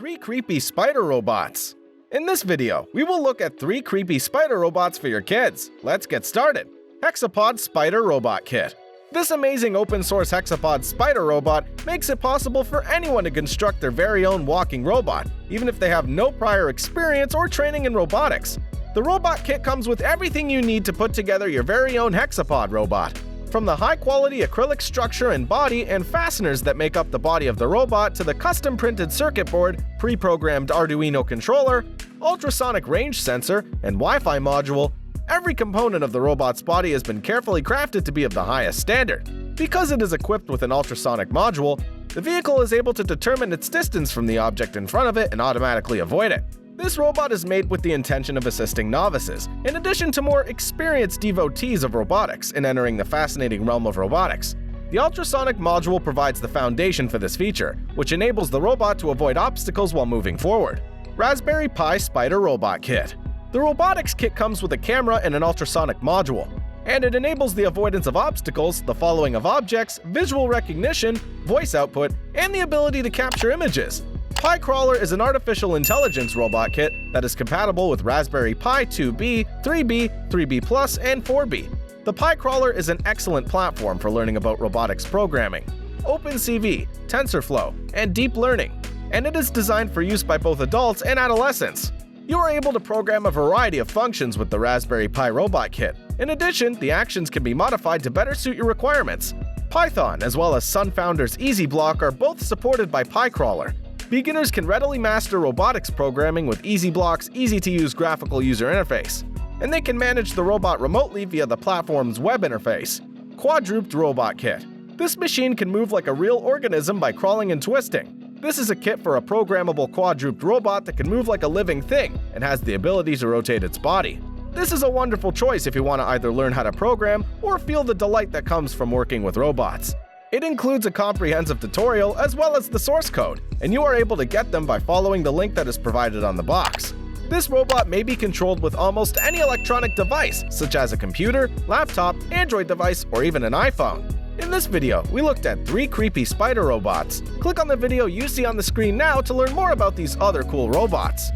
3 creepy spider robots. In this video, we will look at 3 creepy spider robots for your kids. Let's get started. Hexapod Spider Robot Kit. This amazing open-source Hexapod spider robot makes it possible for anyone to construct their very own walking robot, even if they have no prior experience or training in robotics. The robot kit comes with everything you need to put together your very own Hexapod robot. From the high-quality acrylic structure and body and fasteners that make up the body of the robot to the custom-printed circuit board, pre-programmed Arduino controller, ultrasonic range sensor, and Wi-Fi module, every component of the robot's body has been carefully crafted to be of the highest standard. Because it is equipped with an ultrasonic module, the vehicle is able to determine its distance from the object in front of it and automatically avoid it. This robot is made with the intention of assisting novices, in addition to more experienced devotees of robotics in entering the fascinating realm of robotics. The ultrasonic module provides the foundation for this feature, which enables the robot to avoid obstacles while moving forward. Raspberry Pi Spider Robot Kit. The robotics kit comes with a camera and an ultrasonic module, and it enables the avoidance of obstacles, the following of objects, visual recognition, voice output, and the ability to capture images. Pi Crawler is an artificial intelligence robot kit that is compatible with Raspberry Pi 2B, 3B, 3B+, and 4B. The Pi Crawler is an excellent platform for learning about robotics programming, OpenCV, TensorFlow, and deep learning, and it is designed for use by both adults and adolescents. You are able to program a variety of functions with the Raspberry Pi robot kit. In addition, the actions can be modified to better suit your requirements. Python, as well as SunFounder's EasyBlock, are both supported by Pi Crawler. Beginners can readily master robotics programming with EasyBlock's easy-to-use graphical user interface, and they can manage the robot remotely via the platform's web interface. Quadruped Robot Kit. This machine can move like a real organism by crawling and twisting. This is a kit for a programmable quadruped robot that can move like a living thing and has the ability to rotate its body. This is a wonderful choice if you want to either learn how to program or feel the delight that comes from working with robots. It includes a comprehensive tutorial as well as the source code, and you are able to get them by following the link that is provided on the box. This robot may be controlled with almost any electronic device, such as a computer, laptop, Android device, or even an iPhone. In this video, we looked at 3 creepy spider robots. Click on the video you see on the screen now to learn more about these other cool robots.